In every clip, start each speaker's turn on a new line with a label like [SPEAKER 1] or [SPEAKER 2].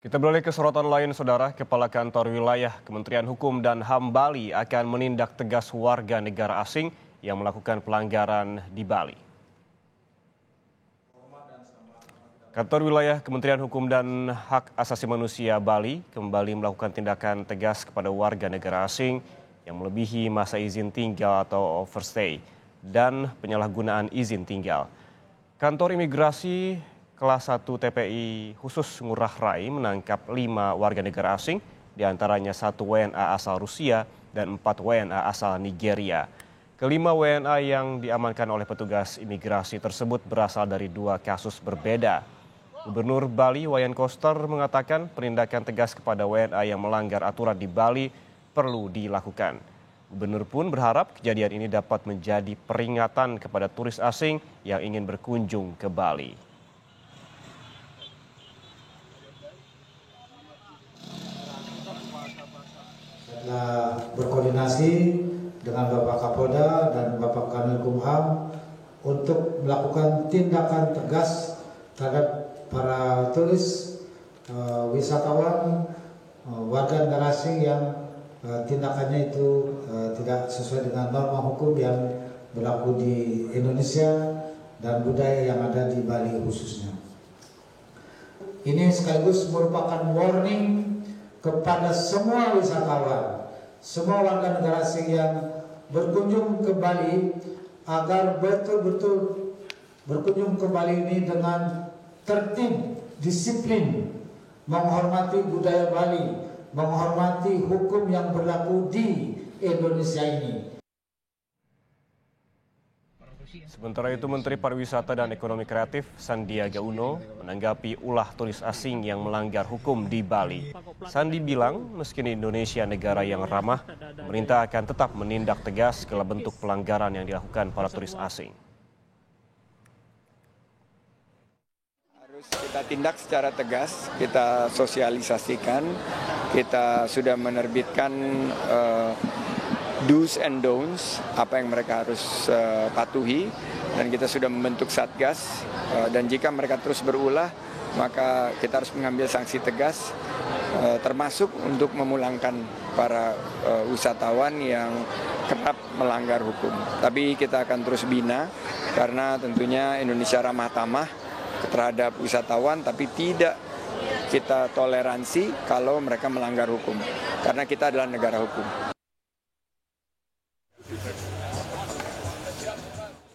[SPEAKER 1] Kita beralih ke sorotan lain, Saudara. Kepala Kantor Wilayah Kementerian Hukum dan HAM Bali akan menindak tegas warga negara asing yang melakukan pelanggaran di Bali. Kantor Wilayah Kementerian Hukum dan Hak Asasi Manusia Bali kembali melakukan tindakan tegas kepada warga negara asing yang melebihi masa izin tinggal atau overstay dan penyalahgunaan izin tinggal. Kantor Imigrasi Kelas 1 TPI khusus Ngurah Rai menangkap 5 warga negara asing, diantaranya 1 WNA asal Rusia dan 4 WNA asal Nigeria. Kelima WNA yang diamankan oleh petugas imigrasi tersebut berasal dari 2 kasus berbeda. Gubernur Bali Wayan Koster mengatakan penindakan tegas kepada WNA yang melanggar aturan di Bali perlu dilakukan. Gubernur pun berharap kejadian ini dapat menjadi peringatan kepada turis asing yang ingin berkunjung ke Bali.
[SPEAKER 2] Setelah berkoordinasi dengan Bapak Kapolda dan Bapak Kanwilkumham untuk melakukan tindakan tegas terhadap para turis, wisatawan, warga negara asing yang tindakannya itu tidak sesuai dengan norma hukum yang berlaku di Indonesia dan budaya yang ada di Bali khususnya. Ini sekaligus merupakan warning kepada semua wisatawan, semua warga negara asing yang berkunjung ke Bali agar betul-betul berkunjung ke Bali ini dengan tertib, disiplin, menghormati budaya Bali, menghormati hukum yang berlaku di Indonesia ini.
[SPEAKER 1] Sementara itu, Menteri Pariwisata dan Ekonomi Kreatif Sandiaga Uno menanggapi ulah turis asing yang melanggar hukum di Bali. Sandi bilang, meski Indonesia negara yang ramah, pemerintah akan tetap menindak tegas segala bentuk pelanggaran yang dilakukan para turis asing.
[SPEAKER 3] Harus kita tindak secara tegas, kita sosialisasikan, kita sudah menerbitkan do's and don'ts, apa yang mereka harus patuhi, dan kita sudah membentuk satgas, dan jika mereka terus berulah maka kita harus mengambil sanksi tegas, termasuk untuk memulangkan para wisatawan yang kerap melanggar hukum. Tapi kita akan terus bina karena tentunya Indonesia ramah tamah terhadap wisatawan, tapi tidak kita toleransi kalau mereka melanggar hukum, karena kita adalah negara hukum.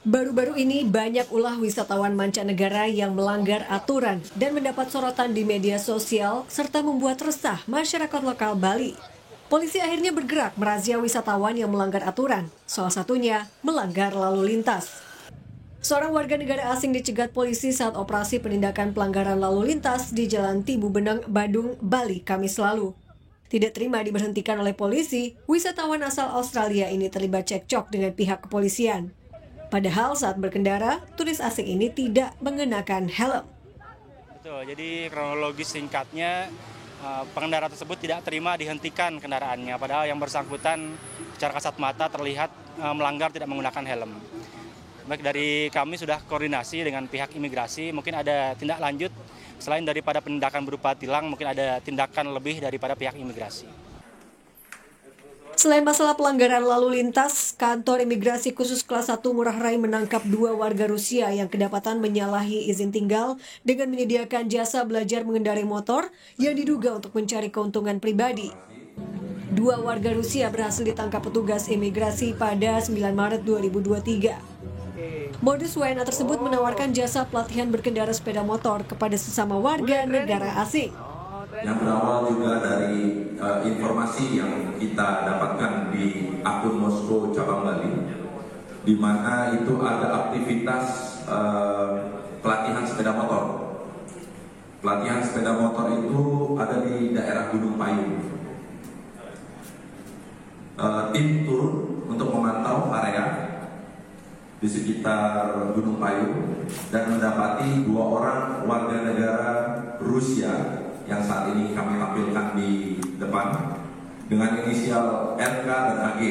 [SPEAKER 4] Baru-baru ini banyak ulah wisatawan mancanegara yang melanggar aturan dan mendapat sorotan di media sosial serta membuat resah masyarakat lokal Bali. Polisi akhirnya bergerak merazia wisatawan yang melanggar aturan, salah satunya melanggar lalu lintas. Seorang warga negara asing dicegat polisi saat operasi penindakan pelanggaran lalu lintas di Jalan Tibu Beneng, Badung, Bali, Kamis lalu. Tidak terima diberhentikan oleh polisi, wisatawan asal Australia ini terlibat cekcok dengan pihak kepolisian. Padahal saat berkendara, turis asing ini tidak mengenakan helm.
[SPEAKER 5] Betul, jadi kronologis singkatnya, pengendara tersebut tidak terima dihentikan kendaraannya. Padahal yang bersangkutan secara kasat mata terlihat melanggar tidak menggunakan helm. Baik, dari kami sudah koordinasi dengan pihak imigrasi, mungkin ada tindak lanjut. Selain daripada penindakan berupa tilang, mungkin ada tindakan lebih daripada pihak imigrasi.
[SPEAKER 4] Selain masalah pelanggaran lalu lintas, kantor imigrasi khusus kelas 1 Ngurah Rai menangkap 2 warga Rusia yang kedapatan menyalahi izin tinggal dengan menyediakan jasa belajar mengendarai motor yang diduga untuk mencari keuntungan pribadi. 2 warga Rusia berhasil ditangkap petugas imigrasi pada 9 Maret 2023. Modus WNA tersebut menawarkan jasa pelatihan berkendara sepeda motor kepada sesama warga negara asing.
[SPEAKER 6] Yang berawal juga dari informasi yang kita dapatkan di akun Moskow cabang Bali, di mana itu ada aktivitas pelatihan sepeda motor. Pelatihan sepeda motor itu ada di daerah Gunung Payung. Tim turun untuk memantau area di sekitar Gunung Payung dan mendapati 2 orang warga negara Rusia yang saat ini kami tampilkan di depan dengan inisial RK dan AG.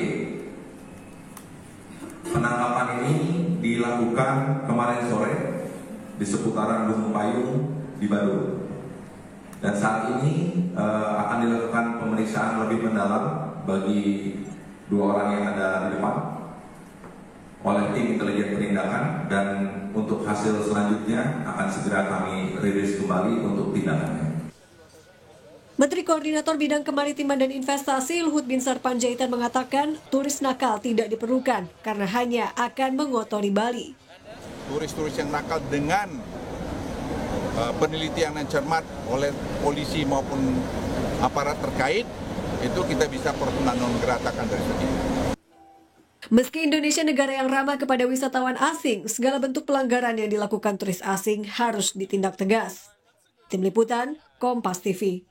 [SPEAKER 6] Penangkapan ini dilakukan kemarin sore di seputaran Gunung Payung di Badung. Dan saat ini akan dilakukan pemeriksaan lebih mendalam bagi 2 orang yang ada di depan oleh tim intelijen penindakan, dan untuk hasil selanjutnya akan segera kami rilis kembali untuk tindakannya.
[SPEAKER 4] Menteri Koordinator Bidang Kemaritiman dan Investasi Luhut Binsar Panjaitan mengatakan turis nakal tidak diperlukan karena hanya akan mengotori Bali.
[SPEAKER 7] Turis-turis yang nakal dengan penelitian yang cermat oleh polisi maupun aparat terkait, itu kita bisa non-geratakan dari sini.
[SPEAKER 4] Meski Indonesia negara yang ramah kepada wisatawan asing, segala bentuk pelanggaran yang dilakukan turis asing harus ditindak tegas. Tim Liputan, Kompas TV.